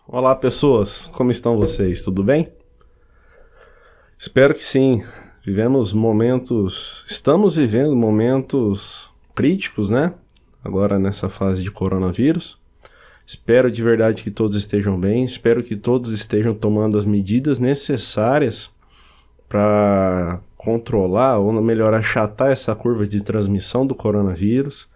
Olá, pessoas, como estão vocês? Tudo bem? Espero que sim. Estamos vivendo momentos críticos, né? Agora nessa fase de coronavírus. Espero de verdade que todos estejam bem, espero que todos estejam tomando as medidas necessárias para controlar ou melhor, achatar essa curva de transmissão do coronavírus.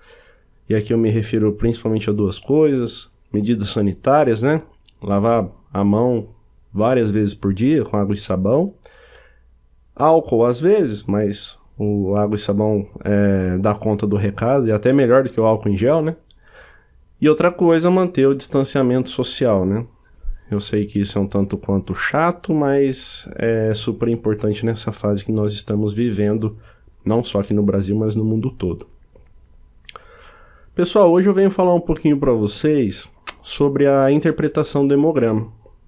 E aqui eu me refiro principalmente a duas coisas: medidas sanitárias, né? Lavar a mão várias vezes por dia com água e sabão. Álcool às vezes, mas o água e sabão dá conta do recado e até melhor do que o álcool em gel, né? E outra coisa, manter o distanciamento social, né? Eu sei que isso é um tanto quanto chato, mas é super importante nessa fase que nós estamos vivendo, não só aqui no Brasil, mas no mundo todo. Pessoal, hoje eu venho falar um pouquinho para vocês sobre a interpretação do hemograma.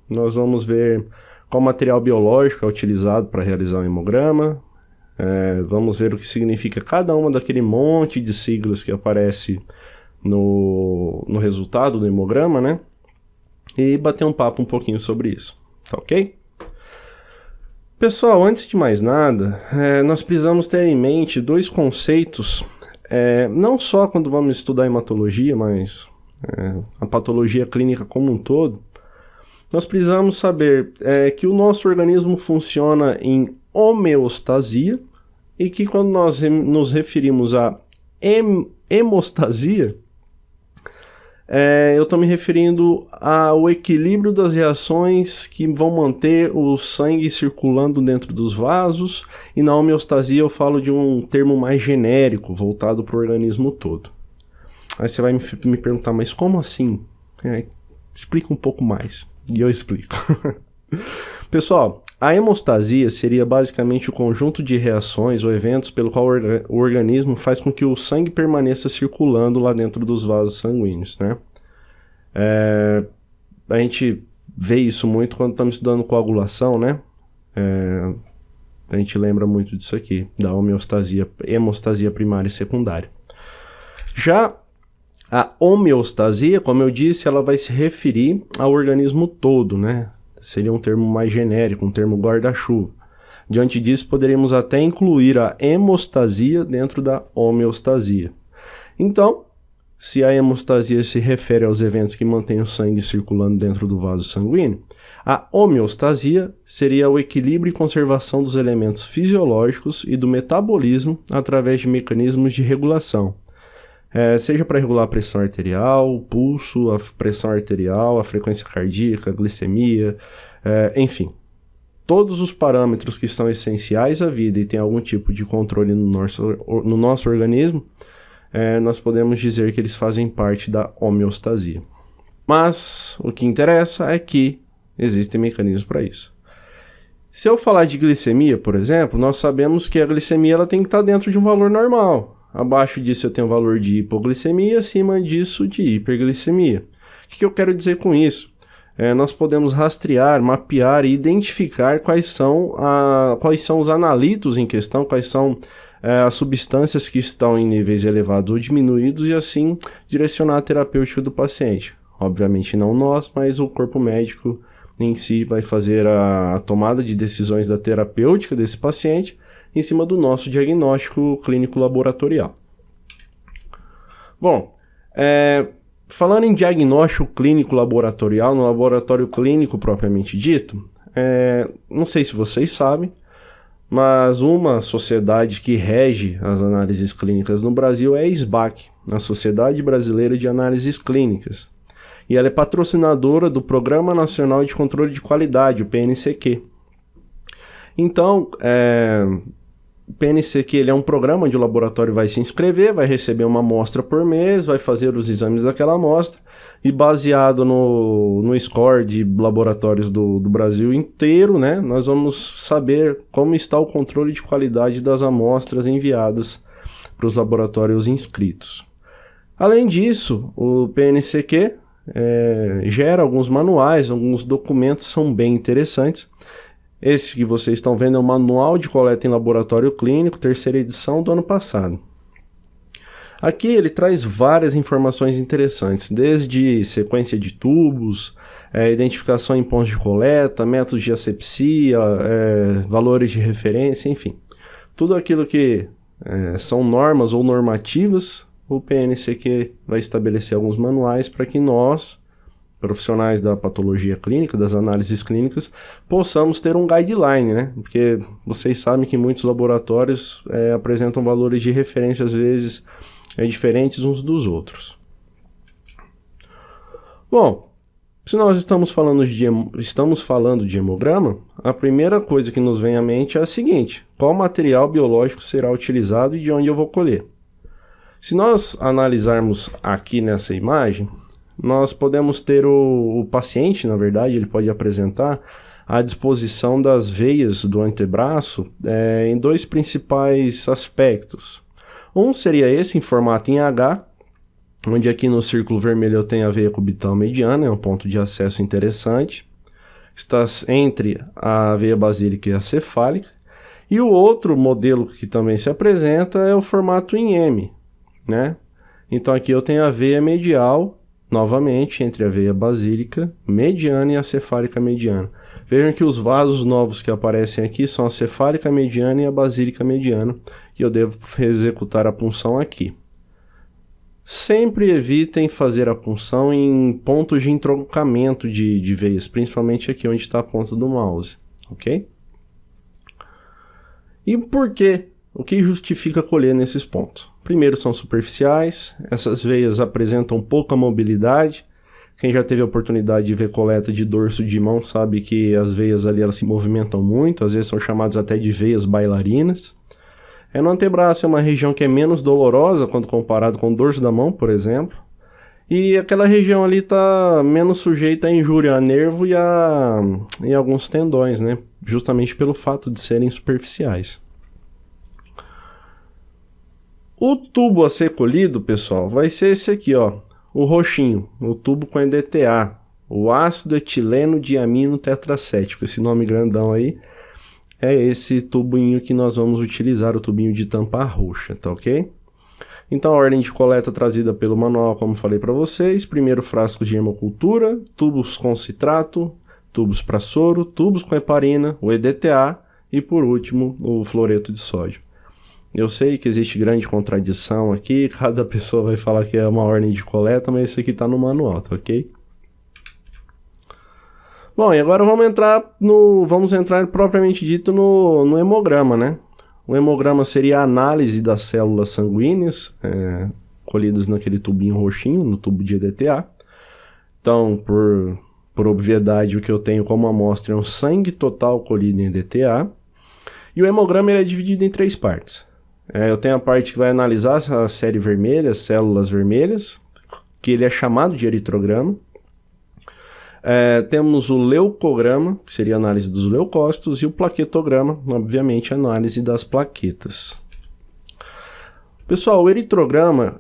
Nós vamos ver qual material biológico é utilizado para realizar o hemograma, vamos ver o que significa cada uma daquele monte de siglas que aparece no resultado do hemograma, né? E bater um papo um pouquinho sobre isso, tá ok? Pessoal, antes de mais nada, nós precisamos ter em mente dois conceitos, não só quando vamos estudar hematologia, mas a patologia clínica como um todo. Nós precisamos saber que o nosso organismo funciona em homeostasia e que quando nós nos referimos a hemostasia, eu estou me referindo ao equilíbrio das reações que vão manter o sangue circulando dentro dos vasos, e na homeostasia eu falo de um termo mais genérico, voltado para o organismo todo. Aí você vai me perguntar, mas como assim? Explica um pouco mais, e eu explico. Pessoal, a hemostasia seria basicamente o conjunto de reações ou eventos pelo qual o organismo faz com que o sangue permaneça circulando lá dentro dos vasos sanguíneos, né? A gente vê isso muito quando estamos estudando coagulação, né? A gente lembra muito disso aqui, da hemostasia primária e secundária. Já a homeostasia, como eu disse, ela vai se referir ao organismo todo, né? Seria um termo mais genérico, um termo guarda-chuva. Diante disso, poderíamos até incluir a hemostasia dentro da homeostasia. Então, se a hemostasia se refere aos eventos que mantêm o sangue circulando dentro do vaso sanguíneo, a homeostasia seria o equilíbrio e conservação dos elementos fisiológicos e do metabolismo através de mecanismos de regulação. Seja para regular a pressão arterial, o pulso, a pressão arterial, a frequência cardíaca, a glicemia, enfim. Todos os parâmetros que são essenciais à vida e têm algum tipo de controle no nosso organismo, nós podemos dizer que eles fazem parte da homeostasia. Mas o que interessa é que existem mecanismos para isso. Se eu falar de glicemia, por exemplo, nós sabemos que a glicemia ela tem que estar dentro de um valor normal. Abaixo disso eu tenho um valor de hipoglicemia, acima disso de hiperglicemia. O que eu quero dizer com isso? Nós podemos rastrear, mapear e identificar quais são os analitos em questão, quais são as substâncias que estão em níveis elevados ou diminuídos e assim direcionar a terapêutica do paciente. Obviamente não nós, mas o corpo médico em si vai fazer a tomada de decisões da terapêutica desse paciente em cima do nosso diagnóstico clínico laboratorial. Bom, falando em diagnóstico clínico laboratorial, no laboratório clínico propriamente dito, não sei se vocês sabem, mas uma sociedade que rege as análises clínicas no Brasil é a SBAC, a Sociedade Brasileira de Análises Clínicas. E ela é patrocinadora do Programa Nacional de Controle de Qualidade, o PNCQ. Então, o PNCQ ele é um programa onde o laboratório vai se inscrever, vai receber uma amostra por mês, vai fazer os exames daquela amostra e baseado no score de laboratórios do Brasil inteiro, né, nós vamos saber como está o controle de qualidade das amostras enviadas para os laboratórios inscritos. Além disso, o PNCQ gera alguns manuais, alguns documentos são bem interessantes. Esse que vocês estão vendo é o Manual de Coleta em Laboratório Clínico, terceira edição do ano passado. Aqui ele traz várias informações interessantes, desde sequência de tubos, identificação em pontos de coleta, métodos de asepsia, valores de referência, enfim. Tudo aquilo que são normas ou normativas, o PNCQ vai estabelecer alguns manuais para que nós, profissionais da patologia clínica, das análises clínicas, possamos ter um guideline, né? Porque vocês sabem que muitos laboratórios apresentam valores de referência, às vezes, diferentes uns dos outros. Bom, se nós estamos falando de hemograma, a primeira coisa que nos vem à mente é a seguinte: qual material biológico será utilizado e de onde eu vou colher? Se nós analisarmos aqui nessa imagem, nós podemos ter o paciente, na verdade, ele pode apresentar a disposição das veias do antebraço em dois principais aspectos. Um seria esse em formato em H, onde aqui no círculo vermelho eu tenho a veia cubital mediana, é um ponto de acesso interessante. Está entre a veia basílica e a cefálica. E o outro modelo que também se apresenta é o formato em M, né? Então aqui eu tenho a veia medial, novamente, entre a veia basílica mediana e a cefálica mediana. Vejam que os vasos novos que aparecem aqui são a cefálica mediana e a basílica mediana, e eu devo executar a punção aqui. Sempre evitem fazer a punção em pontos de entroncamento de veias, principalmente aqui onde está a ponta do mouse, ok? E por quê? O que justifica colher nesses pontos? Primeiro, são superficiais, essas veias apresentam pouca mobilidade. Quem já teve a oportunidade de ver coleta de dorso de mão sabe que as veias ali elas se movimentam muito, às vezes são chamadas até de veias bailarinas. No antebraço é uma região que é menos dolorosa quando comparado com o dorso da mão, por exemplo. E aquela região ali está menos sujeita a injúria a nervo e alguns tendões, né? Justamente pelo fato de serem superficiais. O tubo a ser colhido, pessoal, vai ser esse aqui, ó, o roxinho, o tubo com EDTA, o ácido etileno diamino tetracético, esse nome grandão aí. É esse tubinho que nós vamos utilizar, o tubinho de tampa roxa, tá ok? Então a ordem de coleta trazida pelo manual, como falei para vocês: primeiro frascos de hemocultura, tubos com citrato, tubos para soro, tubos com heparina, o EDTA e por último o fluoreto de sódio. Eu sei que existe grande contradição aqui, cada pessoa vai falar que é uma ordem de coleta, mas isso aqui está no manual, tá ok? Bom, e agora vamos entrar propriamente dito no hemograma, né? O hemograma seria a análise das células sanguíneas colhidas naquele tubinho roxinho, no tubo de EDTA. Então, por obviedade, o que eu tenho como amostra é um sangue total colhido em EDTA. E o hemograma ele é dividido em três partes. Eu tenho a parte que vai analisar a série vermelha, as células vermelhas, que ele é chamado de eritrograma. Temos o leucograma, que seria a análise dos leucócitos, e o plaquetograma, obviamente a análise das plaquetas. Pessoal, o eritrograma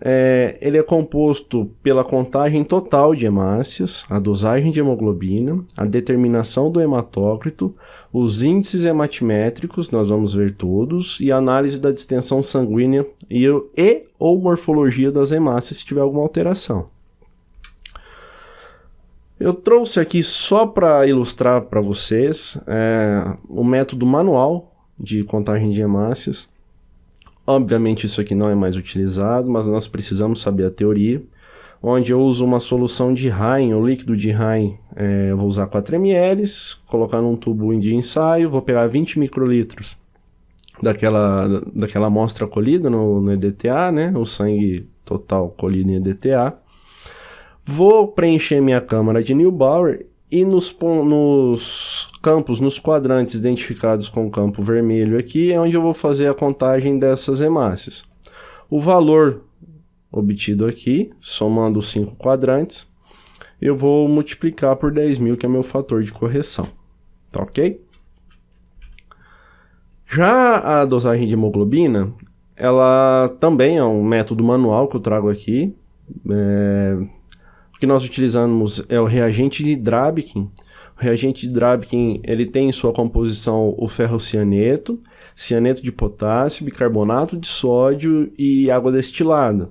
ele é composto pela contagem total de hemácias, a dosagem de hemoglobina, a determinação do hematócrito, os índices hematimétricos, nós vamos ver todos, e a análise da distensão sanguínea ou morfologia das hemácias se tiver alguma alteração. Eu trouxe aqui só para ilustrar para vocês o método manual de contagem de hemácias. Obviamente isso aqui não é mais utilizado, mas nós precisamos saber a teoria, onde eu uso uma solução de Rhein, o líquido de Rhein, eu vou usar 4 ml, colocar num tubo de ensaio, vou pegar 20 microlitros daquela amostra colhida no EDTA, né, o sangue total colhido em EDTA. Vou preencher minha câmara de Neubauer e nos campos, nos quadrantes identificados com o campo vermelho aqui, é onde eu vou fazer a contagem dessas hemácias. O valor obtido aqui, somando os 5 quadrantes, eu vou multiplicar por 10.000, que é meu fator de correção. Tá ok? Já a dosagem de hemoglobina, ela também é um método manual que eu trago aqui. O que nós utilizamos é o reagente de Drabkin. O reagente de Drabkin, ele tem em sua composição o ferrocianeto, cianeto de potássio, bicarbonato de sódio e água destilada.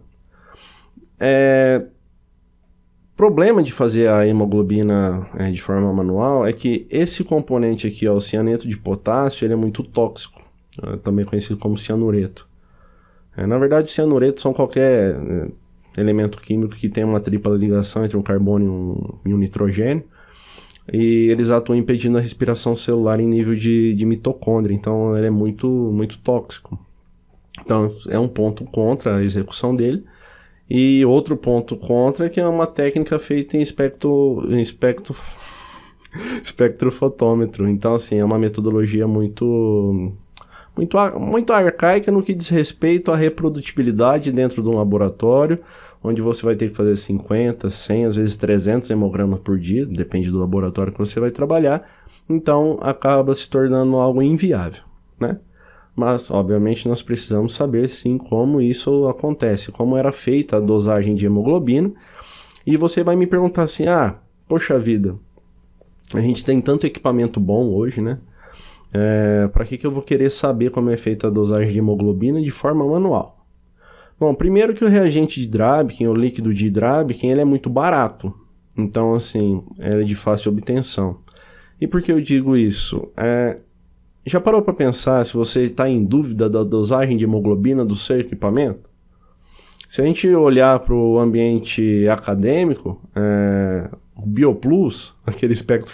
Problema de fazer a hemoglobina de forma manual é que esse componente aqui, ó, o cianeto de potássio, ele é muito tóxico, também conhecido como cianureto. Na verdade, o cianureto são qualquer elemento químico que tem uma tripla ligação entre um carbono e um nitrogênio, e eles atuam impedindo a respiração celular em nível de mitocôndria, então ele é muito, muito tóxico. Então é um ponto contra a execução dele. E outro ponto contra é que é uma técnica feita em espectrofotômetro. Então, assim, é uma metodologia muito arcaica no que diz respeito à reprodutibilidade dentro de um laboratório, onde você vai ter que fazer 50, 100, às vezes 300 hemogramas por dia, depende do laboratório que você vai trabalhar. Então, acaba se tornando algo inviável, né? Mas, obviamente, nós precisamos saber, sim, como isso acontece, como era feita a dosagem de hemoglobina. E você vai me perguntar assim, poxa vida, a gente tem tanto equipamento bom hoje, né? Para que eu vou querer saber como é feita a dosagem de hemoglobina de forma manual? Bom, primeiro que o reagente de Drabichen, o líquido de Drabichen, ele é muito barato. Então, assim, é de fácil obtenção. E por que eu digo isso? Já parou para pensar se você está em dúvida da dosagem de hemoglobina do seu equipamento? Se a gente olhar para o ambiente acadêmico, o BioPlus, aquele espectro.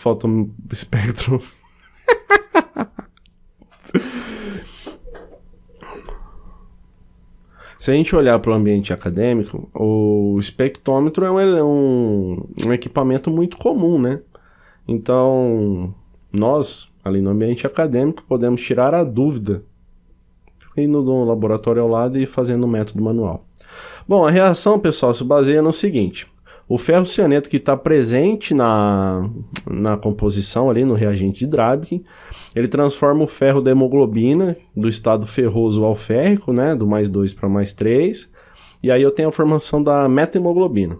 Se a gente olhar para o ambiente acadêmico, o espectrômetro é um equipamento muito comum, né? Então, nós, ali no ambiente acadêmico, podemos tirar a dúvida indo no laboratório ao lado e fazendo o método manual. Bom, a reação, pessoal, se baseia no seguinte: o ferro cianeto que está presente na composição ali no reagente de Drabichen, ele transforma o ferro da hemoglobina do estado ferroso ao férrico, né, do mais 2 para mais 3, e aí eu tenho a formação da metahemoglobina.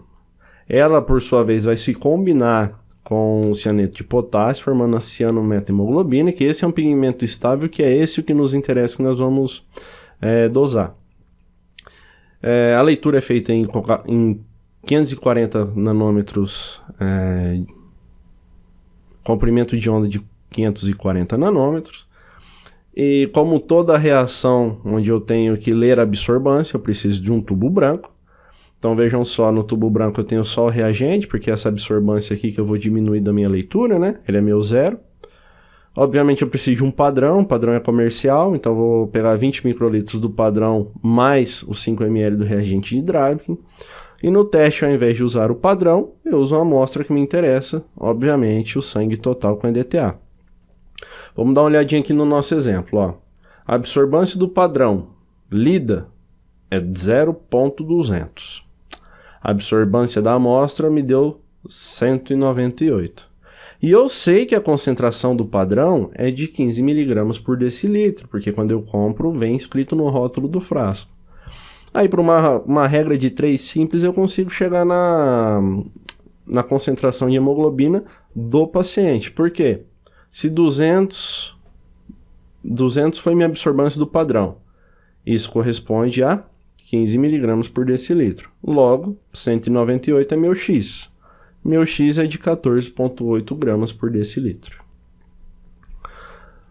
Ela, por sua vez, vai se combinar com o cianeto de potássio, formando a cianometahemoglobina, que esse é um pigmento estável, que é esse o que nos interessa, que nós vamos dosar. A leitura é feita em 540 nanômetros, comprimento de onda de 540 nanômetros, e como toda reação onde eu tenho que ler a absorbância, eu preciso de um tubo branco. Então vejam só, no tubo branco eu tenho só o reagente, porque essa absorbância aqui que eu vou diminuir da minha leitura, né? Ele é meu zero. Obviamente eu preciso de um padrão, o padrão é comercial, então eu vou pegar 20 microlitros do padrão mais os 5 ml do reagente de Drabichen. E no teste, ao invés de usar o padrão, eu uso uma amostra que me interessa, obviamente o sangue total com EDTA. Vamos dar uma olhadinha aqui no nosso exemplo, ó. A absorbância do padrão lida é 0,200. A absorbância da amostra me deu 198. E eu sei que a concentração do padrão é de 15 mg por decilitro, porque quando eu compro vem escrito no rótulo do frasco. Aí, por uma regra de 3 simples, eu consigo chegar na concentração de hemoglobina do paciente. Por quê? Se 200 foi minha absorbância do padrão, isso corresponde a 15 mg por decilitro. Logo, 198 é meu X. Meu X é de 14,8 gramas por decilitro.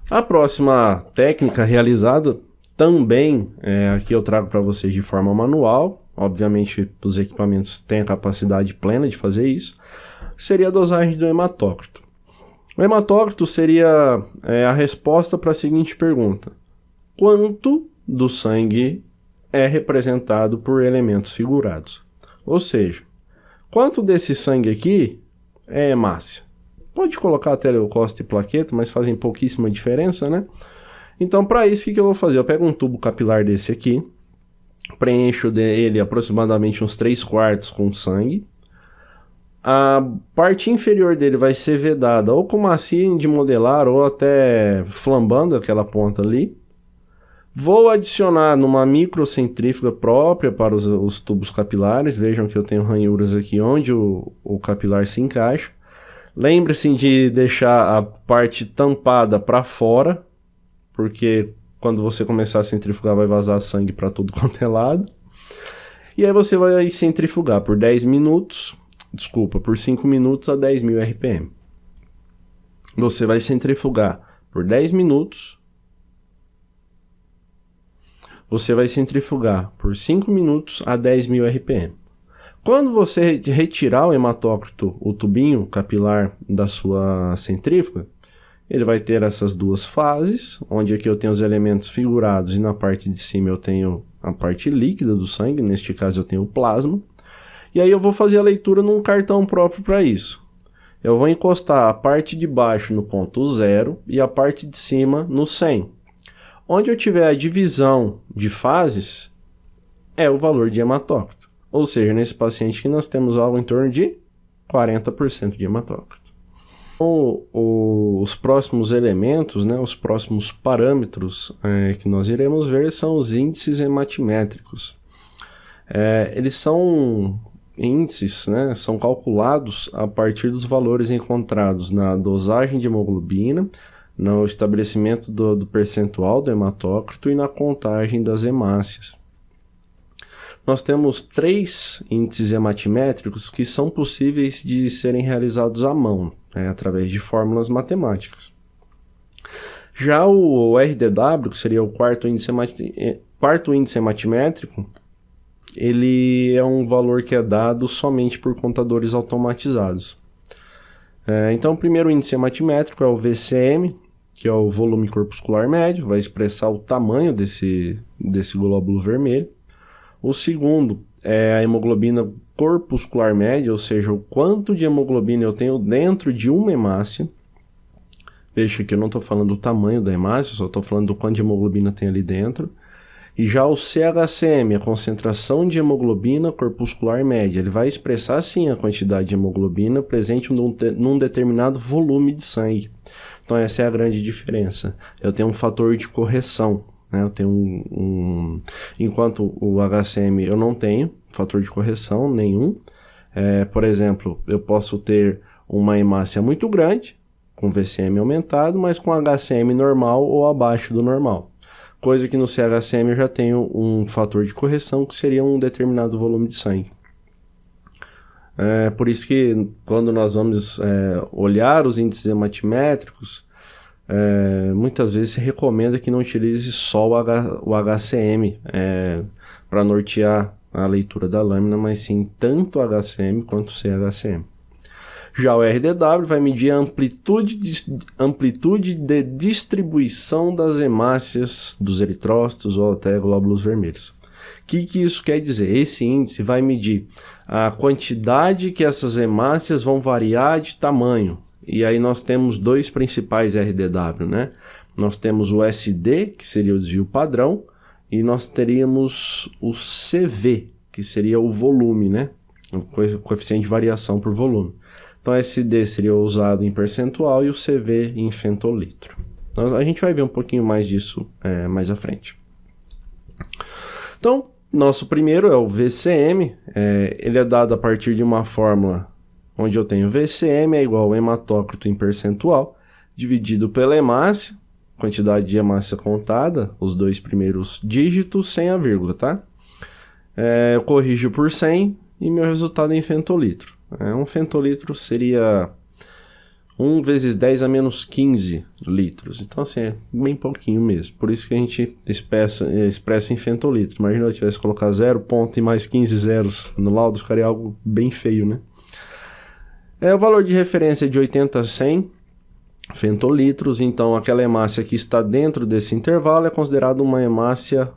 A próxima técnica realizada também, aqui eu trago para vocês de forma manual, obviamente os equipamentos têm a capacidade plena de fazer isso, seria a dosagem do hematócrito. O hematócrito seria a resposta para a seguinte pergunta: quanto do sangue é representado por elementos figurados? Ou seja, quanto desse sangue aqui é hemácia? Pode colocar até leucócito e plaqueta, mas fazem pouquíssima diferença, né? Então, para isso, o que eu vou fazer? Eu pego um tubo capilar desse aqui, preencho ele aproximadamente uns 3/4 com sangue. A parte inferior dele vai ser vedada ou com massinha de modelar ou até flambando aquela ponta ali. Vou adicionar numa microcentrífuga própria para os tubos capilares. Vejam que eu tenho ranhuras aqui onde o capilar se encaixa. Lembre-se de deixar a parte tampada para fora, porque quando você começar a centrifugar vai vazar sangue para tudo quanto é lado. E aí você vai centrifugar por 10 minutos, desculpa, por 5 minutos a 10.000 RPM. Você vai centrifugar por 10 minutos. Você vai centrifugar por 5 minutos a 10.000 RPM. Quando você retirar o hematócrito, o tubinho capilar da sua centrífuga, ele vai ter essas duas fases, onde aqui eu tenho os elementos figurados e na parte de cima eu tenho a parte líquida do sangue, neste caso eu tenho o plasma. E aí eu vou fazer a leitura num cartão próprio para isso. Eu vou encostar a parte de baixo no ponto 0 e a parte de cima no 100. Onde eu tiver a divisão de fases, é o valor de hematócrito. Ou seja, nesse paciente aqui nós temos algo em torno de 40% de hematócrito. Os próximos elementos, né, os próximos parâmetros que nós iremos ver são os índices hematimétricos. Eles são índices, né, são calculados a partir dos valores encontrados na dosagem de hemoglobina, no estabelecimento do percentual do hematócrito e na contagem das hemácias. Nós temos 3 índices hematimétricos que são possíveis de serem realizados à mão, através de fórmulas matemáticas. Já o RDW, que seria o quarto índice hematimétrico, ele é um valor que é dado somente por contadores automatizados. Então, o primeiro índice hematimétrico é o VCM, que é o volume corpuscular médio, vai expressar o tamanho desse glóbulo vermelho. O segundo é a hemoglobina corpuscular média, ou seja, o quanto de hemoglobina eu tenho dentro de uma hemácia. Veja que eu não estou falando do tamanho da hemácia, só estou falando do quanto de hemoglobina tem ali dentro. E já o CHCM, a concentração de hemoglobina corpuscular média, ele vai expressar sim a quantidade de hemoglobina presente num determinado volume de sangue. Então essa é a grande diferença. Eu tenho um fator de correção. Eu tenho enquanto o HCM eu não tenho fator de correção nenhum. Por exemplo, eu posso ter uma hemácia muito grande, com VCM aumentado, mas com HCM normal ou abaixo do normal. Coisa que no CHCM eu já tenho um fator de correção que seria um determinado volume de sangue. Por isso que quando nós vamos olhar os índices hematimétricos, muitas vezes se recomenda que não utilize só o HCM para nortear a leitura da lâmina, mas sim tanto o HCM quanto o CHCM. Já o RDW vai medir a amplitude de distribuição das hemácias, dos eritrócitos ou até glóbulos vermelhos. O que isso quer dizer? Esse índice vai medir a quantidade que essas hemácias vão variar de tamanho. E aí nós temos 2 principais RDW, né? Nós temos o SD, que seria o desvio padrão, e nós teríamos o CV, que seria o volume, né? O coeficiente de variação por volume. Então, o SD seria usado em percentual e o CV em fentolitro. Então, a gente vai ver um pouquinho mais disso mais à frente. Então, nosso primeiro é o VCM. Ele é dado a partir de uma fórmula onde eu tenho VCM é igual ao hematócrito em percentual, dividido pela hemácia, quantidade de hemácia contada, os 2 primeiros dígitos, sem a vírgula, tá? Eu corrijo por 100 e meu resultado é em fentolitro. Um fentolitro seria 1 vezes 10 a menos 15 litros. Então, assim, é bem pouquinho mesmo. Por isso que a gente expressa em fentolitro. Imagina eu tivesse colocado 0 ponto e mais 15 zeros no laudo, ficaria algo bem feio, né? O valor de referência é de 80 a 100 fentolitros. Então, aquela hemácia que está dentro desse intervalo é considerada uma hemácia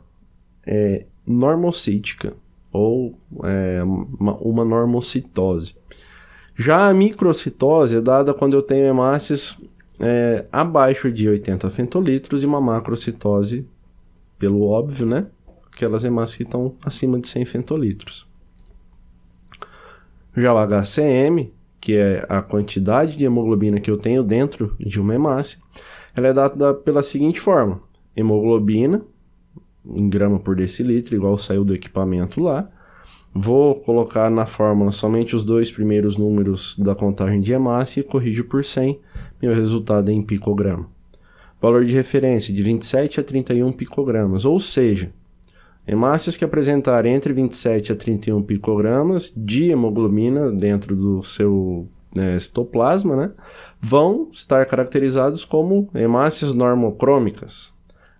normocítica ou uma normocitose. Já a microcitose é dada quando eu tenho hemácias abaixo de 80 fentolitros e uma macrocitose, pelo óbvio, né? Aquelas hemácias que estão acima de 100 fentolitros. Já o HCM, que é a quantidade de hemoglobina que eu tenho dentro de uma hemácia, ela é dada pela seguinte forma: hemoglobina em grama por decilitro, igual saiu do equipamento lá. Vou colocar na fórmula somente os 2 primeiros números da contagem de hemácia e corrijo por 100, meu resultado é em picograma. Valor de referência de 27 a 31 picogramas, ou seja, Hemácias que apresentarem entre 27 a 31 picogramas de hemoglobina dentro do seu citoplasma, né, vão estar caracterizadas como hemácias normocrômicas.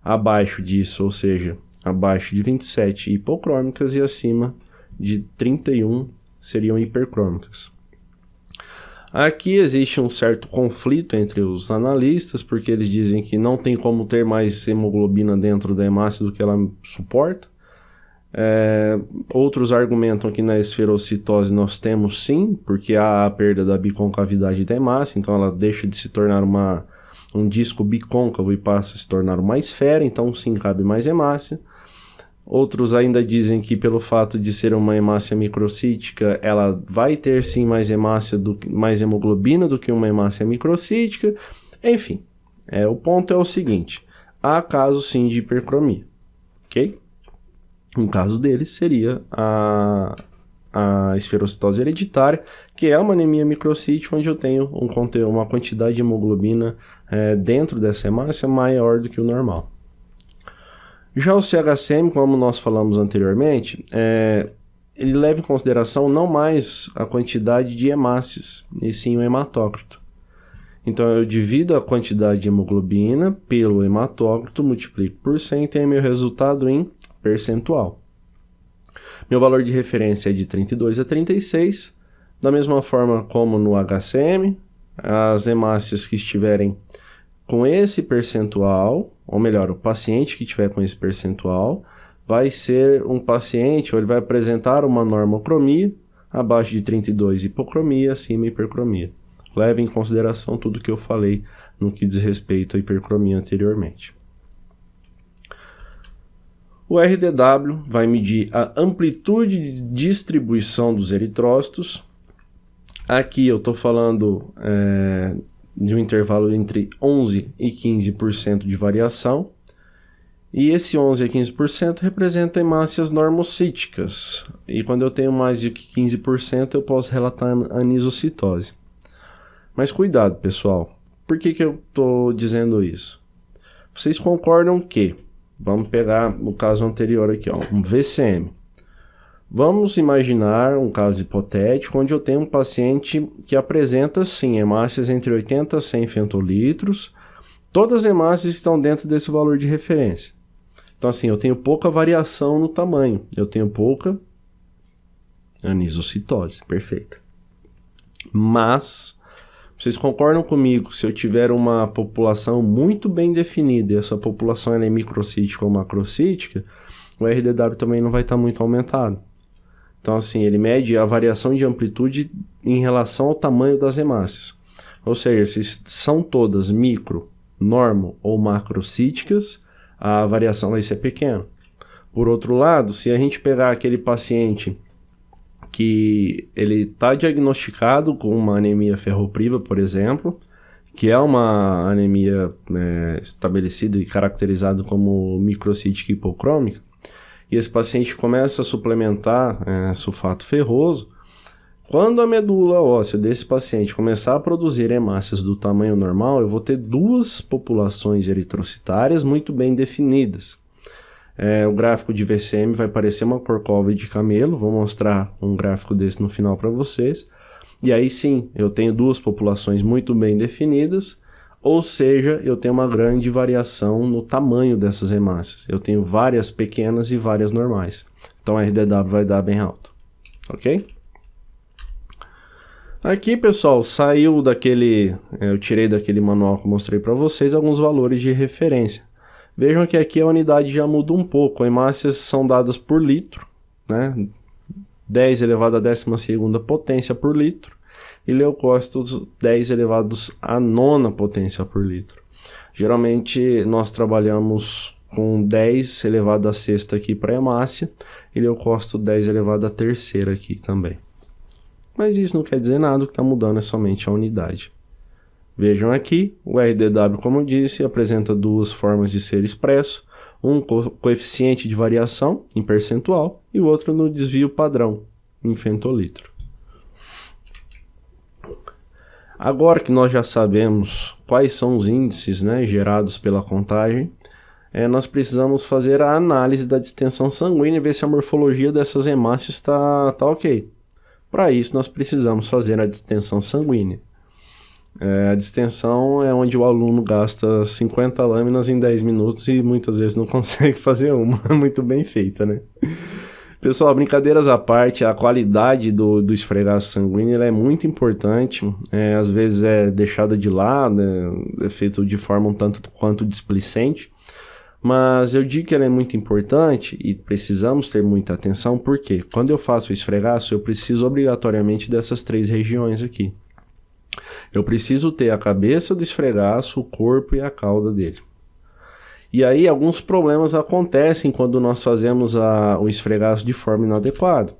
Abaixo disso, ou seja, abaixo de 27 hipocrômicas e acima de 31 seriam hipercrômicas. Aqui existe um certo conflito entre os analistas, porque eles dizem que não tem como ter mais hemoglobina dentro da hemácia do que ela suporta. Outros argumentam que na esferocitose nós temos sim, porque há a perda da biconcavidade da hemácia, então ela deixa de se tornar um disco bicôncavo e passa a se tornar uma esfera, então sim cabe mais hemácia. Outros ainda dizem que pelo fato de ser uma hemácia microcítica, ela vai ter sim mais hemoglobina do que uma hemácia microcítica. Enfim, o ponto é o seguinte, há casos sim de hipercromia, ok? Um caso deles seria a esferocitose hereditária, que é uma anemia microcítica, onde eu tenho uma quantidade de hemoglobina dentro dessa hemácia maior do que o normal. Já o CHCM, como nós falamos anteriormente, ele leva em consideração não mais a quantidade de hemácias, e sim o hematócrito. Então eu divido a quantidade de hemoglobina pelo hematócrito, multiplico por 100 e tenho meu resultado em percentual. Meu valor de referência é de 32 a 36, da mesma forma como no HCM, as hemácias que estiverem com esse percentual, ou melhor, o paciente que tiver com esse percentual, vai ser um paciente, ou ele vai apresentar uma normocromia, abaixo de 32 hipocromia, acima hipercromia. Leve em consideração tudo que eu falei no que diz respeito à hipercromia anteriormente. O RDW vai medir a amplitude de distribuição dos eritrócitos. Aqui eu estou falando de um intervalo entre 11% e 15% de variação. E esse 11% a 15% representa hemácias normocíticas. E quando eu tenho mais de 15%, eu posso relatar anisocitose. Mas cuidado, pessoal. Por que eu estou dizendo isso? Vocês concordam que, vamos pegar o caso anterior aqui, um VCM. Vamos imaginar um caso hipotético onde eu tenho um paciente que apresenta, sim, hemácias entre 80 a 100 fentolitros. Todas as hemácias estão dentro desse valor de referência. Então, assim, eu tenho pouca variação no tamanho. Eu tenho pouca anisocitose. Perfeito. Mas, vocês concordam comigo, se eu tiver uma população muito bem definida, e essa população é microcítica ou macrocítica, o RDW também não vai estar muito aumentado. Então, assim, ele mede a variação de amplitude em relação ao tamanho das hemácias. Ou seja, se são todas micro, normo ou macrocíticas, a variação vai ser pequena. Por outro lado, se a gente pegar aquele paciente que ele está diagnosticado com uma anemia ferropriva, por exemplo, que é uma anemia estabelecida e caracterizada como microcítica hipocrômica, e esse paciente começa a suplementar sulfato ferroso, quando a medula óssea desse paciente começar a produzir hemácias do tamanho normal, eu vou ter duas populações eritrocitárias muito bem definidas. O gráfico de VCM vai parecer uma corcova de camelo, vou mostrar um gráfico desse no final para vocês. E aí sim, eu tenho duas populações muito bem definidas, ou seja, eu tenho uma grande variação no tamanho dessas hemácias. Eu tenho várias pequenas e várias normais. Então a RDW vai dar bem alto, ok? Aqui, pessoal, saiu daquele... eu tirei daquele manual que eu mostrei para vocês alguns valores de referência. Vejam que aqui a unidade já muda um pouco. Hemácias são dadas por litro, né? 10 elevado à 12ª potência por litro. E leucócitos 10 elevados à 9ª potência por litro. Geralmente nós trabalhamos com 10 elevado à 6ª aqui para hemácia e leucócito 10 elevado à 3ª aqui também. Mas isso não quer dizer nada, o que está mudando é somente a unidade. Vejam aqui, o RDW, como eu disse, apresenta duas formas de ser expresso, um coeficiente de variação em percentual e o outro no desvio padrão em fentolitro. Agora que nós já sabemos quais são os índices, né, gerados pela contagem, nós precisamos fazer a análise da distensão sanguínea e ver se a morfologia dessas hemácias está ok. Para isso, nós precisamos fazer a distensão sanguínea. A distensão é onde o aluno gasta 50 lâminas em 10 minutos e muitas vezes não consegue fazer uma muito bem feita, né? Pessoal, brincadeiras à parte, a qualidade do esfregaço sanguíneo ela é muito importante. Às vezes é deixada de lado, é feito de forma um tanto quanto displicente. Mas eu digo que ela é muito importante e precisamos ter muita atenção, porque quando eu faço o esfregaço, eu preciso obrigatoriamente dessas 3 regiões aqui. Eu preciso ter a cabeça do esfregaço, o corpo e a cauda dele. E aí alguns problemas acontecem quando nós fazemos o esfregaço de forma inadequada.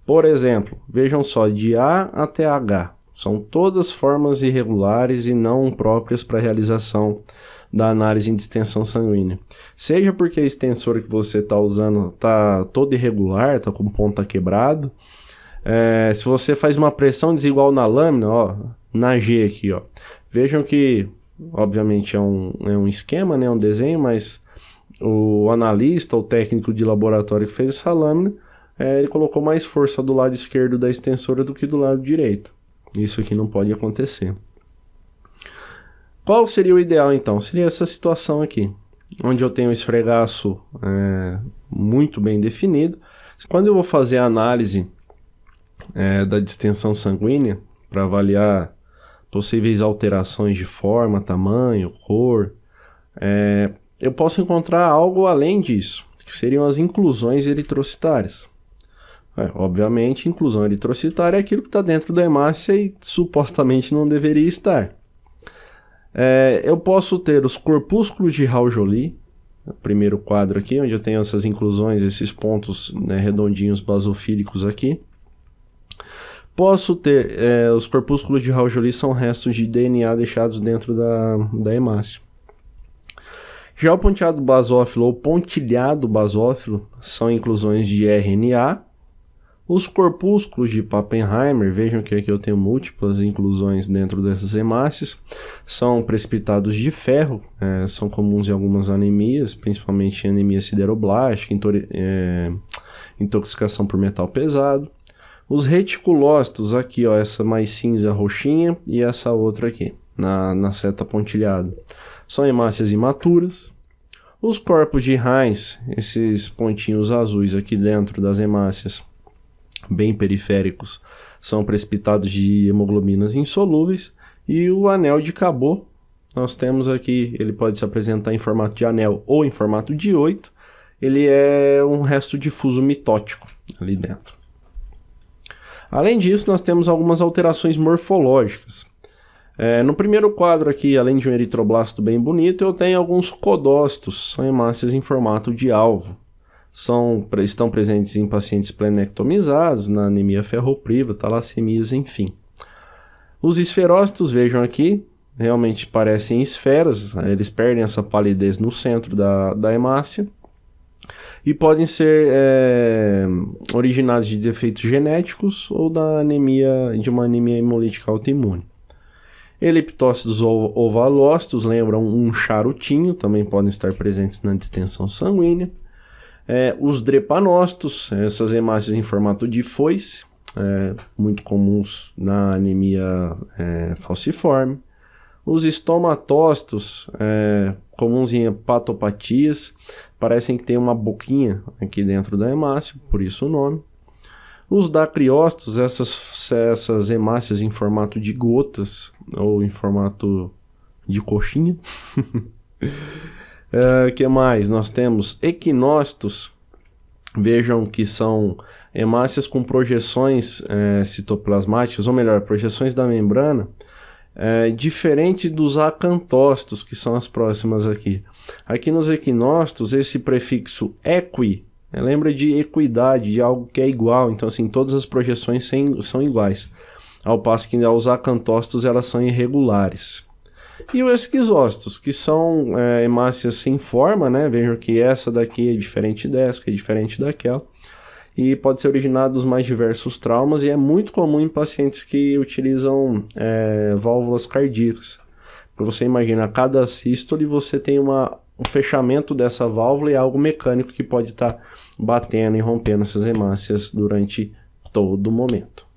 Por exemplo, vejam só, de A até H. São todas formas irregulares e não próprias para a realização da análise em distensão sanguínea. Seja porque a extensora que você está usando está toda irregular, está com ponta quebrado. Se você faz uma pressão desigual na lâmina, ó, na G aqui, ó, vejam que obviamente é um esquema, né, um desenho, mas o analista, o técnico de laboratório que fez essa lâmina, ele colocou mais força do lado esquerdo da extensora do que do lado direito. Isso aqui não pode acontecer. Qual seria o ideal então? Seria essa situação aqui, onde eu tenho o esfregaço muito bem definido. Quando eu vou fazer a análise da distensão sanguínea, para avaliar possíveis alterações de forma, tamanho, cor, eu posso encontrar algo além disso, que seriam as inclusões eritrocitárias. Obviamente, inclusão eritrocitária é aquilo que está dentro da hemácia e supostamente não deveria estar. Eu posso ter os corpúsculos de Raul-Joly, primeiro quadro aqui, onde eu tenho essas inclusões, esses pontos, né, redondinhos basofílicos aqui. Posso ter, os corpúsculos de Raul-Joly são restos de DNA deixados dentro da hemácia. Já o pontilhado basófilo ou pontilhado basófilo são inclusões de RNA. Os corpúsculos de Pappenheimer, vejam que aqui eu tenho múltiplas inclusões dentro dessas hemácias, são precipitados de ferro, são comuns em algumas anemias, principalmente em anemia sideroblástica, intoxicação por metal pesado. Os reticulócitos, aqui ó, essa mais cinza roxinha e essa outra aqui, na seta pontilhada, são hemácias imaturas. Os corpos de Heinz, esses pontinhos azuis aqui dentro das hemácias, bem periféricos, são precipitados de hemoglobinas insolúveis. E o anel de Cabot, nós temos aqui, ele pode se apresentar em formato de anel ou em formato de 8. Ele é um resto difuso mitótico ali dentro. Além disso, nós temos algumas alterações morfológicas. No primeiro quadro aqui, além de um eritroblasto bem bonito, eu tenho alguns codócitos, são hemácias em formato de alvo. Estão presentes em pacientes plenectomizados, na anemia ferropriva, talassemias, enfim. Os esferócitos, vejam aqui, realmente parecem esferas, eles perdem essa palidez no centro da hemácia e podem ser originados de defeitos genéticos ou de uma anemia hemolítica autoimune. Eliptócitos ou ovalócitos lembram um charutinho, também podem estar presentes na distensão sanguínea. Os drepanócitos, essas hemácias em formato de foice, muito comuns na anemia falciforme. Os estomatócitos, comuns em hepatopatias, parecem que tem uma boquinha aqui dentro da hemácia, por isso o nome. Os dacriócitos, essas hemácias em formato de gotas ou em formato de coxinha. Que mais? Nós temos equinócitos, vejam que são hemácias com projeções citoplasmáticas, ou melhor, projeções da membrana, diferente dos acantócitos, que são as próximas aqui. Aqui nos equinócitos, esse prefixo equi, lembra de equidade, de algo que é igual, então assim, todas as projeções são iguais, ao passo que aos acantócitos elas são irregulares. E os esquizócitos, que são hemácias sem forma, né? Vejam que essa daqui é diferente dessa, que é diferente daquela, e pode ser originado dos mais diversos traumas, e é muito comum em pacientes que utilizam válvulas cardíacas. Para você imaginar, a cada sístole você tem uma o fechamento dessa válvula e algo mecânico que pode estar batendo e rompendo essas hemácias durante todo o momento.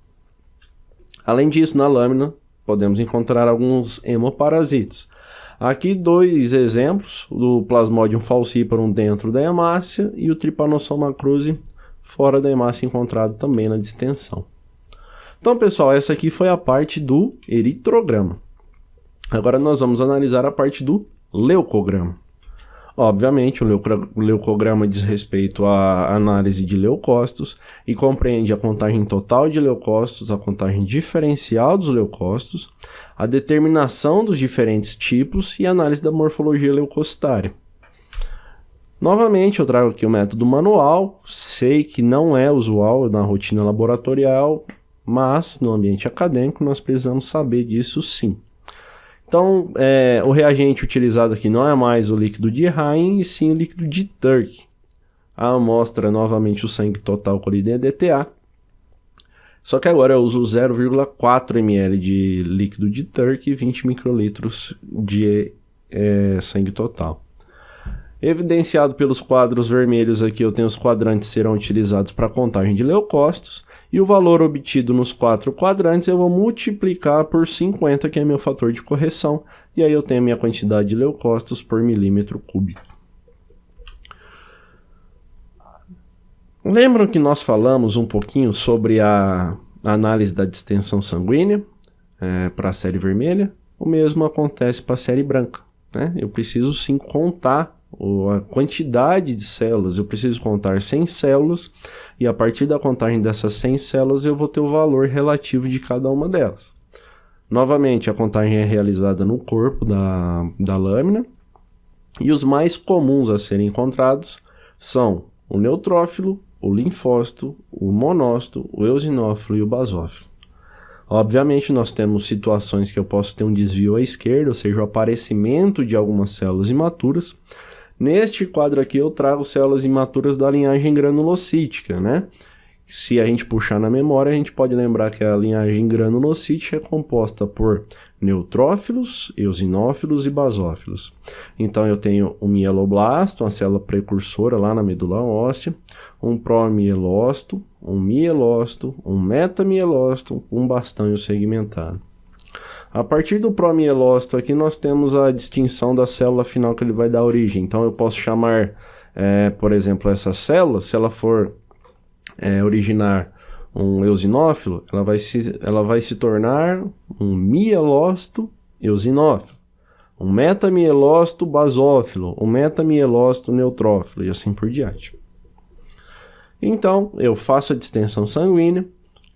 Além disso, na lâmina, podemos encontrar alguns hemoparasitas. Aqui 2 exemplos, do Plasmodium falciparum dentro da hemácia e o Trypanosoma cruzi fora da hemácia encontrado também na distensão. Então, pessoal, essa aqui foi a parte do eritrograma. Agora nós vamos analisar a parte do leucograma. Obviamente, o leucograma diz respeito à análise de leucócitos e compreende a contagem total de leucócitos, a contagem diferencial dos leucócitos, a determinação dos diferentes tipos e a análise da morfologia leucocitária. Novamente, eu trago aqui o método manual. Sei que não é usual na rotina laboratorial, mas no ambiente acadêmico nós precisamos saber disso sim. Então, o reagente utilizado aqui não é mais o líquido de Hain, e sim o líquido de Turk. A amostra, novamente, o sangue total colhido em EDTA. Só que agora eu uso 0,4 ml de líquido de Turk e 20 microlitros de sangue total. Evidenciado pelos quadros vermelhos aqui, eu tenho os quadrantes que serão utilizados para a contagem de leucócitos. E o valor obtido nos 4 quadrantes eu vou multiplicar por 50, que é meu fator de correção. E aí eu tenho a minha quantidade de leucócitos por milímetro cúbico. Lembram que nós falamos um pouquinho sobre a análise da distensão sanguínea para a série vermelha? O mesmo acontece para a série branca, né? Eu preciso sim contar a quantidade de células, eu preciso contar 100 células e a partir da contagem dessas 100 células eu vou ter o valor relativo de cada uma delas. Novamente, a contagem é realizada no corpo da lâmina e os mais comuns a serem encontrados são o neutrófilo, o linfócito, o monócito, o eosinófilo e o basófilo. Obviamente, nós temos situações que eu posso ter um desvio à esquerda, ou seja, o aparecimento de algumas células imaturas. Neste quadro aqui eu trago células imaturas da linhagem granulocítica, né? Se a gente puxar na memória, a gente pode lembrar que a linhagem granulocítica é composta por neutrófilos, eosinófilos e basófilos. Então eu tenho um mieloblasto, uma célula precursora lá na medula óssea, um promielócito, um mielócito, um metamielócito, um bastão segmentado. A partir do promielócito aqui nós temos a distinção da célula final que ele vai dar origem. Então eu posso chamar, por exemplo, essa célula, se ela for originar um eosinófilo, ela vai se tornar um mielócito eosinófilo, um metamielócito basófilo, um metamielócito neutrófilo e assim por diante. Então eu faço a distensão sanguínea,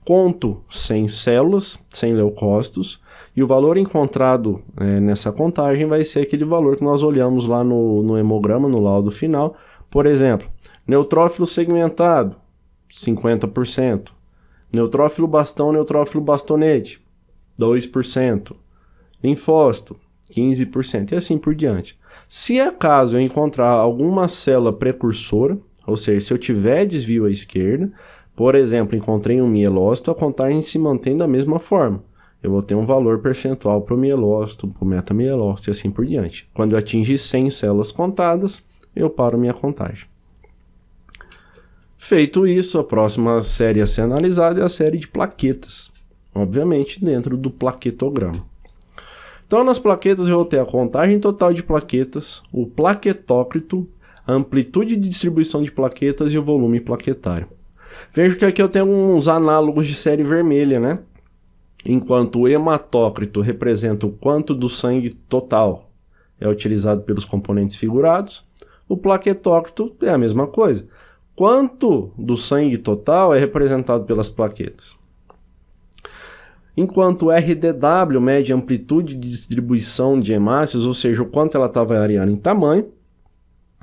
conto 100 células, 100 leucócitos, e o valor encontrado nessa contagem vai ser aquele valor que nós olhamos lá no hemograma, no laudo final. Por exemplo, neutrófilo segmentado, 50%. Neutrófilo bastão, neutrófilo bastonete, 2%. Linfócito, 15%. E assim por diante. Se acaso eu encontrar alguma célula precursora, ou seja, se eu tiver desvio à esquerda, por exemplo, encontrei um mielócito, a contagem se mantém da mesma forma. Eu vou ter um valor percentual para o mielócito, para o metamielócito e assim por diante. Quando eu atingir 100 células contadas, eu paro minha contagem. Feito isso, a próxima série a ser analisada é a série de plaquetas, obviamente dentro do plaquetograma. Então, nas plaquetas eu vou ter a contagem total de plaquetas, o plaquetócrito, a amplitude de distribuição de plaquetas e o volume plaquetário. Vejo que aqui eu tenho uns análogos de série vermelha, né? Enquanto o hematócrito representa o quanto do sangue total é utilizado pelos componentes figurados, o plaquetócrito é a mesma coisa. Quanto do sangue total é representado pelas plaquetas. Enquanto o RDW mede a amplitude de distribuição de hemácias, ou seja, o quanto ela está variando em tamanho,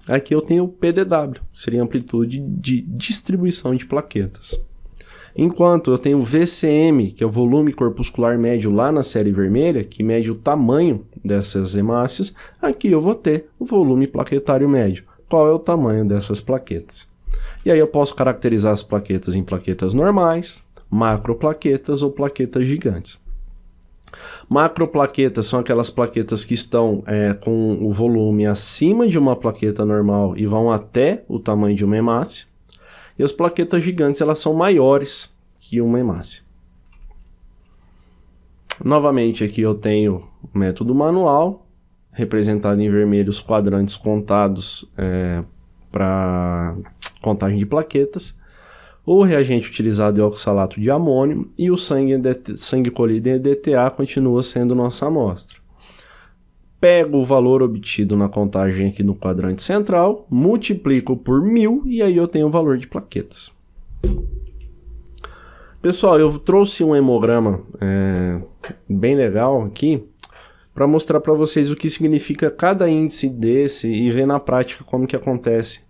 aqui eu tenho o PDW, seria a amplitude de distribuição de plaquetas. Enquanto eu tenho o VCM, que é o volume corpuscular médio lá na série vermelha, que mede o tamanho dessas hemácias, aqui eu vou ter o volume plaquetário médio. Qual é o tamanho dessas plaquetas? E aí eu posso caracterizar as plaquetas em plaquetas normais, macroplaquetas ou plaquetas gigantes. Macroplaquetas são aquelas plaquetas que estão com o volume acima de uma plaqueta normal e vão até o tamanho de uma hemácia. E as plaquetas gigantes, elas são maiores que uma hemácia. Novamente aqui eu tenho o método manual, representado em vermelho os quadrantes contados para contagem de plaquetas. O reagente utilizado é o oxalato de amônio e o sangue colhido em EDTA continua sendo nossa amostra. Pego o valor obtido na contagem aqui no quadrante central, multiplico por 1000 e aí eu tenho o valor de plaquetas. Pessoal, eu trouxe um hemograma bem legal aqui para mostrar para vocês o que significa cada índice desse e ver na prática como que acontece.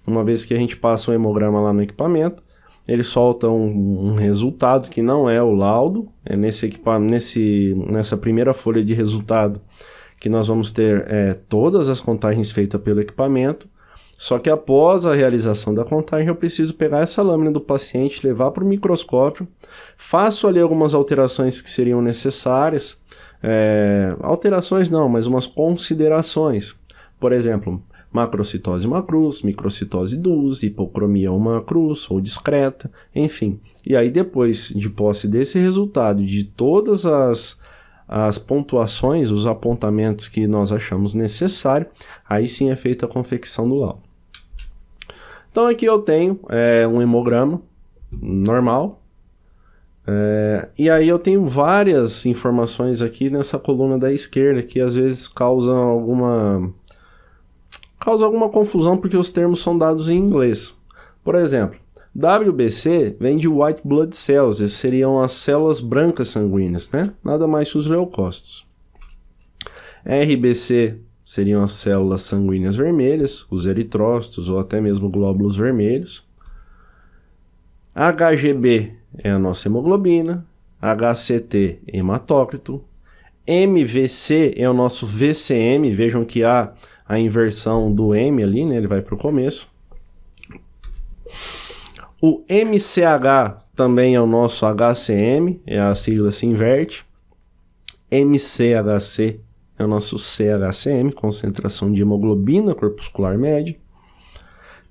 Uma vez que a gente passa o hemograma lá no equipamento, ele solta um resultado que não é o laudo, é nessa primeira folha de resultado que nós vamos ter todas as contagens feitas pelo equipamento, só que após a realização da contagem eu preciso pegar essa lâmina do paciente, levar para o microscópio, faço ali algumas alterações que seriam necessárias, alterações não, mas umas considerações, por exemplo, macrocitose uma cruz, microcitose duas, hipocromia uma cruz ou discreta, enfim. E aí depois de posse desse resultado, de todas as pontuações, os apontamentos que nós achamos necessário, aí sim é feita a confecção do laudo. Então aqui eu tenho um hemograma normal, e aí eu tenho várias informações aqui nessa coluna da esquerda que às vezes causam alguma confusão porque os termos são dados em inglês. Por exemplo, WBC vem de White Blood Cells, seriam as células brancas sanguíneas, né? Nada mais que os leucócitos. RBC seriam as células sanguíneas vermelhas, os eritrócitos ou até mesmo glóbulos vermelhos. HGB é a nossa hemoglobina, HCT hematócrito, MVC é o nosso VCM, vejam que há a inversão do M ali, né? Ele vai para o começo. O MCH também é o nosso HCM, a sigla se inverte. MCHC é o nosso CHCM, concentração de hemoglobina corpuscular média.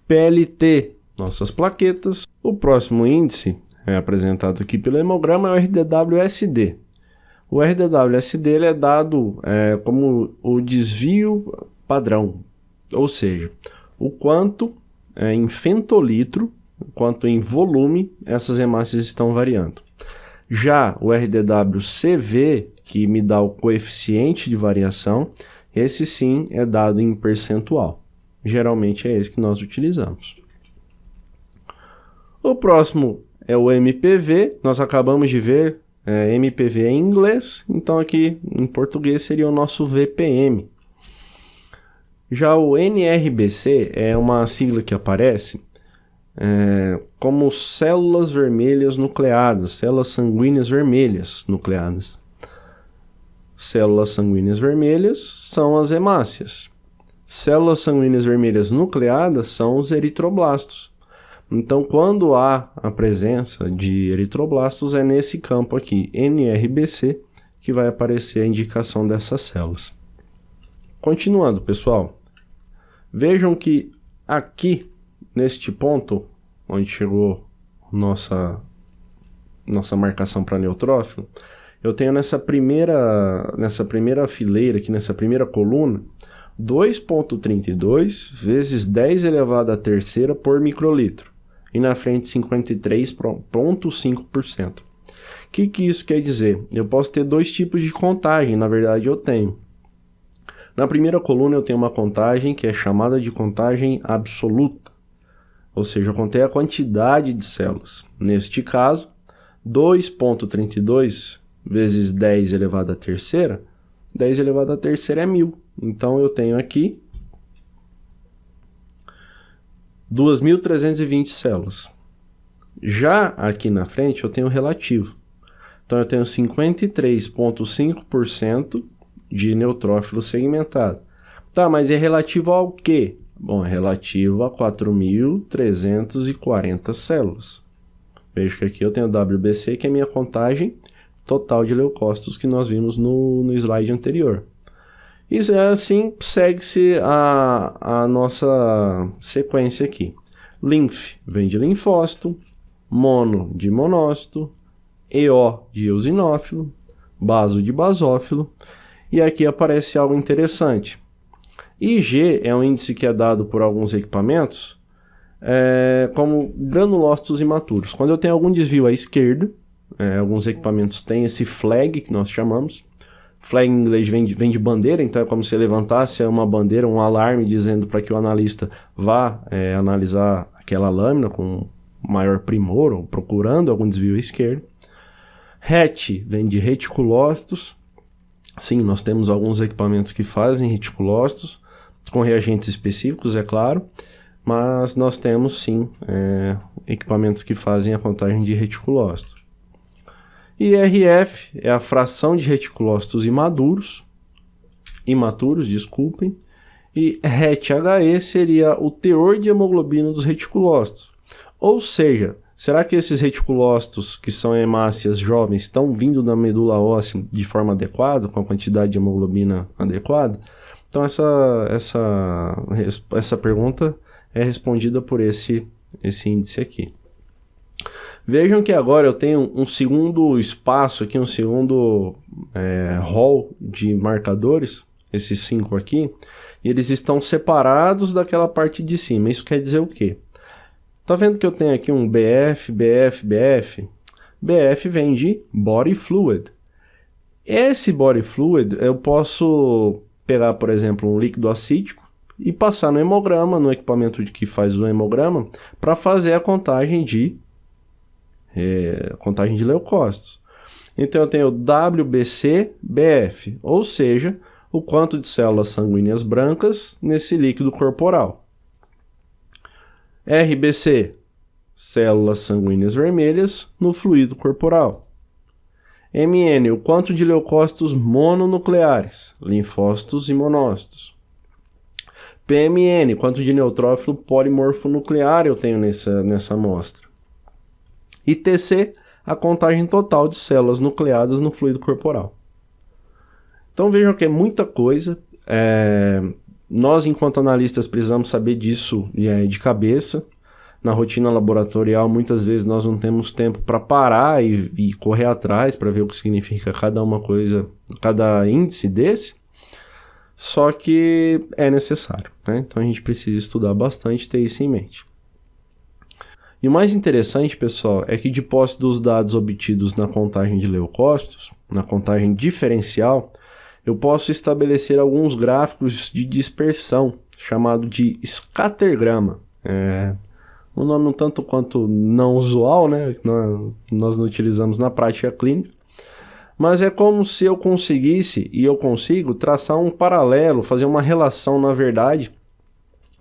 PLT, nossas plaquetas. O próximo índice, apresentado aqui pelo hemograma, é o RDW-SD. O RDW-SD ele é dado como o desvio padrão, ou seja, o quanto em femtolitro, o quanto em volume essas hemácias estão variando. Já o RDW-CV, que me dá o coeficiente de variação, esse sim é dado em percentual. Geralmente é esse que nós utilizamos. O próximo é o MPV, nós acabamos de ver, MPV em inglês, então aqui em português seria o nosso VPM. Já o NRBC é uma sigla que aparece como células vermelhas nucleadas, células sanguíneas vermelhas nucleadas. Células sanguíneas vermelhas são as hemácias. Células sanguíneas vermelhas nucleadas são os eritroblastos. Então, quando há a presença de eritroblastos, é nesse campo aqui, NRBC, que vai aparecer a indicação dessas células. Continuando, pessoal, vejam que aqui, neste ponto, onde chegou nossa marcação para neutrófilo, eu tenho nessa primeira fileira, aqui nessa primeira coluna, 2,32 vezes 10 elevado à terceira por microlitro. E na frente 53,5%. O que isso quer dizer? Eu posso ter dois tipos de contagem, na verdade eu tenho. Na primeira coluna eu tenho uma contagem que é chamada de contagem absoluta, ou seja, eu contei a quantidade de células. Neste caso, 2,32 vezes 10 elevado à terceira, 10 elevado à terceira é 1000. Então eu tenho aqui 2.320 células. Já aqui na frente eu tenho relativo. Então eu tenho 53,5% de neutrófilo segmentado. Tá, mas é relativo ao quê? Bom, é relativo a 4.340 células. Vejo que aqui eu tenho WBC, que é a minha contagem total de leucócitos que nós vimos no slide anterior. Isso é assim, segue-se a nossa sequência aqui. Linf vem de linfócito, mono de monócito, EO de eosinófilo, baso de basófilo, e aqui aparece algo interessante. IG é um índice que é dado por alguns equipamentos como granulócitos imaturos. Quando eu tenho algum desvio à esquerda, alguns equipamentos têm esse flag que nós chamamos. Flag em inglês vem de bandeira, então é como se levantasse uma bandeira, um alarme dizendo para que o analista vá analisar aquela lâmina com maior primor, ou procurando algum desvio à esquerda. RET vem de reticulócitos. Sim, nós temos alguns equipamentos que fazem reticulócitos, com reagentes específicos, é claro, mas nós temos sim equipamentos que fazem a contagem de reticulócitos. E RF é a fração de reticulócitos imaturos, desculpem, e RET-HE seria o teor de hemoglobina dos reticulócitos. Ou seja, será que esses reticulócitos, que são hemácias jovens, estão vindo da medula óssea de forma adequada, com a quantidade de hemoglobina adequada? Então essa pergunta é respondida por esse índice aqui. Vejam que agora eu tenho um segundo espaço aqui, um segundo hall de marcadores, esses 5 aqui, e eles estão separados daquela parte de cima. Isso quer dizer o quê? Tá vendo que eu tenho aqui um BF, BF, BF? BF vem de Body Fluid. Esse Body Fluid eu posso pegar, por exemplo, um líquido acítico e passar no hemograma, no equipamento que faz o hemograma, para fazer a contagem de leucócitos. Então eu tenho WBC-BF, ou seja, o quanto de células sanguíneas brancas nesse líquido corporal. RBC, células sanguíneas vermelhas no fluido corporal. MN, o quanto de leucócitos mononucleares, linfócitos e monócitos. PMN, quanto de neutrófilo polimorfonuclear eu tenho nessa amostra. E TC, a contagem total de células nucleadas no fluido corporal. Então vejam que é muita coisa. Nós, enquanto analistas, precisamos saber disso de cabeça. Na rotina laboratorial, muitas vezes nós não temos tempo para parar e correr atrás para ver o que significa cada uma coisa, cada índice desse. Só que é necessário, né? Então a gente precisa estudar bastante e ter isso em mente. E o mais interessante, pessoal, é que de posse dos dados obtidos na contagem de leucócitos, na contagem diferencial, eu posso estabelecer alguns gráficos de dispersão, chamado de scattergrama. Um nome um tanto quanto não usual, né? Nós não utilizamos na prática clínica. Mas é como se eu conseguisse, e eu consigo, traçar um paralelo, fazer uma relação, na verdade,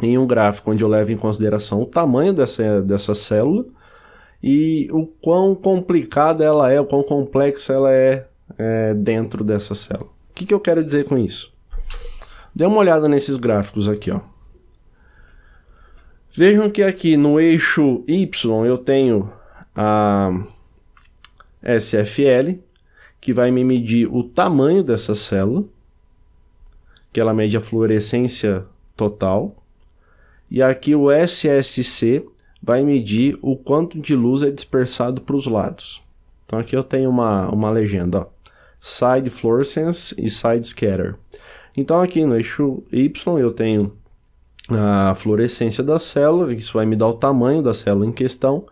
em um gráfico onde eu levo em consideração o tamanho dessa célula e o quão complicada ela é, o quão complexa ela é dentro dessa célula. O que eu quero dizer com isso? Dê uma olhada nesses gráficos aqui, ó. Vejam que aqui no eixo Y eu tenho a SFL, que vai me medir o tamanho dessa célula, que ela mede a fluorescência total. E aqui o SSC vai medir o quanto de luz é dispersado para os lados. Então aqui eu tenho uma legenda, ó, Side Fluorescence e Side Scatter. Então aqui no eixo Y eu tenho a fluorescência da célula, isso vai me dar o tamanho da célula em questão.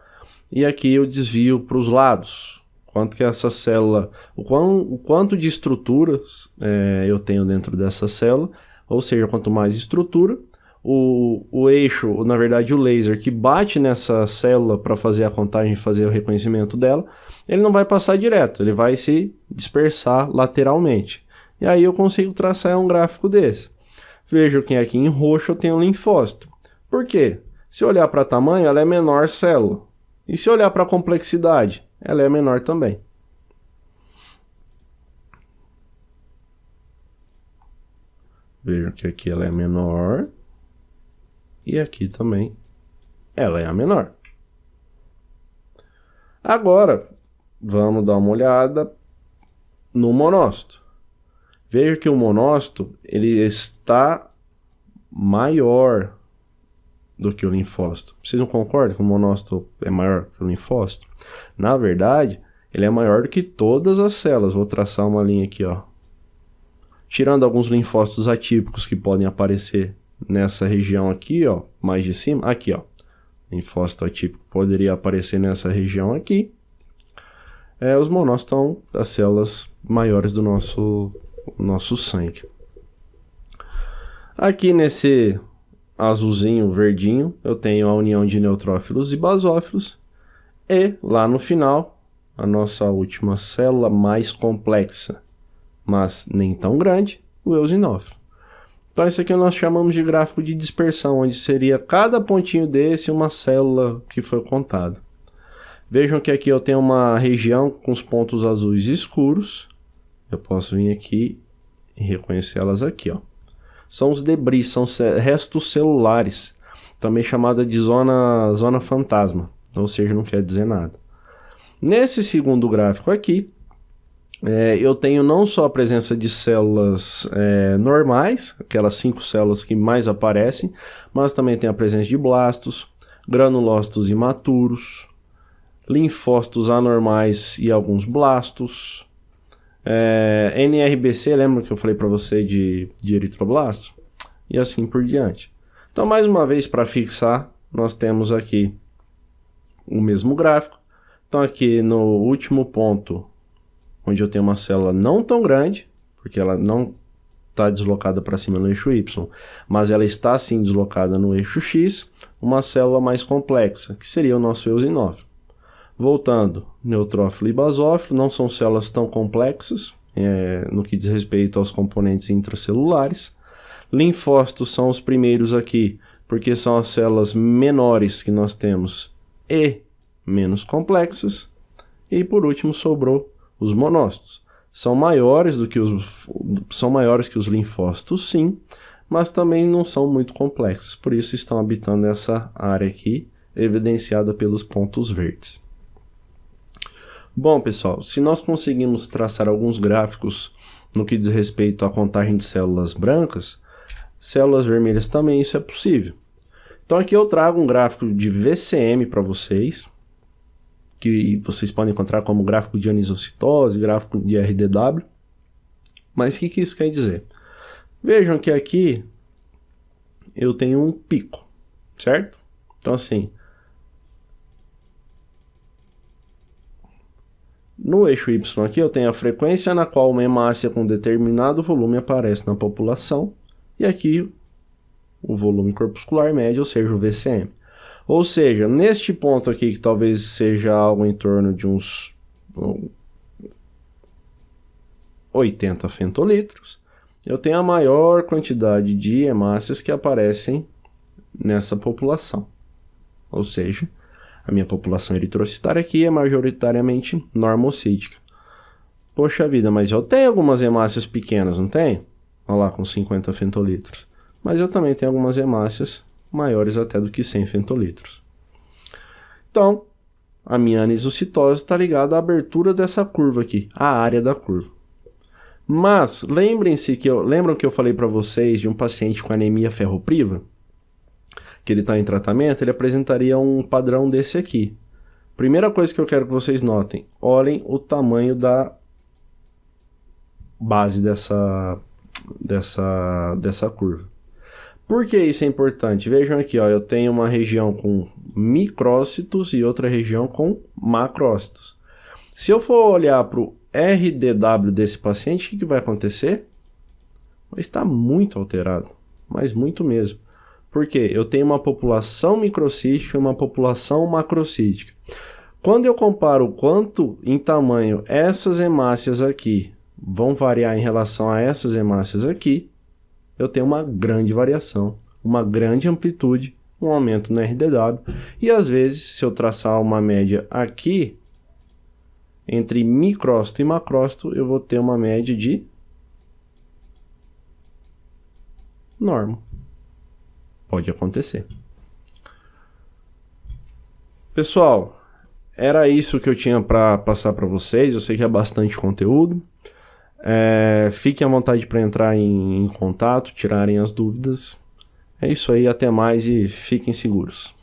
E aqui eu desvio para os lados. Quanto que essa célula, o quanto de estruturas eu tenho dentro dessa célula, ou seja, quanto mais estrutura, o eixo, na verdade o laser que bate nessa célula para fazer a contagem e fazer o reconhecimento dela, ele não vai passar direto, ele vai se dispersar lateralmente. E aí eu consigo traçar um gráfico desse. Vejo que aqui em roxo eu tenho linfócito. Por quê? Se olhar para tamanho, ela é menor célula. E se olhar para complexidade, ela é menor também. Vejam que aqui ela é menor. E aqui também ela é a menor. Agora, vamos dar uma olhada no monócito. Veja que o monócito ele está maior do que o linfócito. Vocês não concordam que o monócito é maior que o linfócito? Na verdade, ele é maior do que todas as células. Vou traçar uma linha aqui, ó. Tirando alguns linfócitos atípicos que podem aparecer nessa região aqui, ó, mais de cima, aqui, ó. Linfócito atípico poderia aparecer nessa região aqui. Os monócitos são as células maiores do nosso sangue. Aqui nesse azulzinho, verdinho, eu tenho a união de neutrófilos e basófilos. E lá no final, a nossa última célula mais complexa, mas nem tão grande, o eosinófilo. Então isso aqui nós chamamos de gráfico de dispersão, onde seria cada pontinho desse uma célula que foi contada. Vejam que aqui eu tenho uma região com os pontos azuis escuros. Eu posso vir aqui e reconhecer elas aqui, ó. São os debris, são restos celulares, também chamada de zona fantasma, ou seja, não quer dizer nada. Nesse segundo gráfico aqui, eu tenho não só a presença de células normais, aquelas 5 células que mais aparecem, mas também tem a presença de blastos, granulócitos imaturos, linfócitos anormais e alguns blastos, NRBC, lembra que eu falei para você de eritroblastos? E assim por diante. Então, mais uma vez, para fixar, nós temos aqui o mesmo gráfico. Então, aqui no último ponto, onde eu tenho uma célula não tão grande, porque ela não está deslocada para cima no eixo Y, mas ela está sim deslocada no eixo X, uma célula mais complexa, que seria o nosso eosinófilo. Voltando, neutrófilo e basófilo não são células tão complexas, no que diz respeito aos componentes intracelulares. Linfócitos são os primeiros aqui, porque são as células menores que nós temos e menos complexas. E por último sobrou os monócitos. São maiores que os linfócitos, sim, mas também não são muito complexos. Por isso estão habitando essa área aqui, evidenciada pelos pontos verdes. Bom, pessoal, se nós conseguimos traçar alguns gráficos no que diz respeito à contagem de células brancas, células vermelhas também isso é possível. Então aqui eu trago um gráfico de VCM para vocês, que vocês podem encontrar como gráfico de anisocitose, gráfico de RDW. Mas o que isso quer dizer? Vejam que aqui eu tenho um pico, certo? Então assim, no eixo Y aqui eu tenho a frequência na qual uma hemácia com determinado volume aparece na população, e aqui o volume corpuscular médio, ou seja, o VCM. Ou seja, neste ponto aqui, que talvez seja algo em torno de uns 80 fentolitros, eu tenho a maior quantidade de hemácias que aparecem nessa população. Ou seja, a minha população eritrocitária aqui é majoritariamente normocítica. Poxa vida, mas eu tenho algumas hemácias pequenas, não tenho? Olha lá, com 50 fentolitros. Mas eu também tenho algumas hemácias maiores até do que 100 fentolitros. Então, a minha anisocitose está ligada à abertura dessa curva aqui, a área da curva. Mas, lembram que eu falei para vocês de um paciente com anemia ferropriva? Que ele está em tratamento, ele apresentaria um padrão desse aqui. Primeira coisa que eu quero que vocês notem, olhem o tamanho da base dessa curva. Por que isso é importante? Vejam aqui, ó, eu tenho uma região com micrócitos e outra região com macrócitos. Se eu for olhar para o RDW desse paciente, o que vai acontecer? Vai estar muito alterado, mas muito mesmo. Por quê? Eu tenho uma população microcítica e uma população macrocítica. Quando eu comparo o quanto em tamanho essas hemácias aqui vão variar em relação a essas hemácias aqui, eu tenho uma grande variação, uma grande amplitude, um aumento no RDW. E às vezes, se eu traçar uma média aqui, entre micrócito e macrócito, eu vou ter uma média de norma. Pode acontecer. Pessoal, era isso que eu tinha para passar para vocês. Eu sei que é bastante conteúdo. Fiquem à vontade para entrar em contato, tirarem as dúvidas. É isso aí, até mais e fiquem seguros.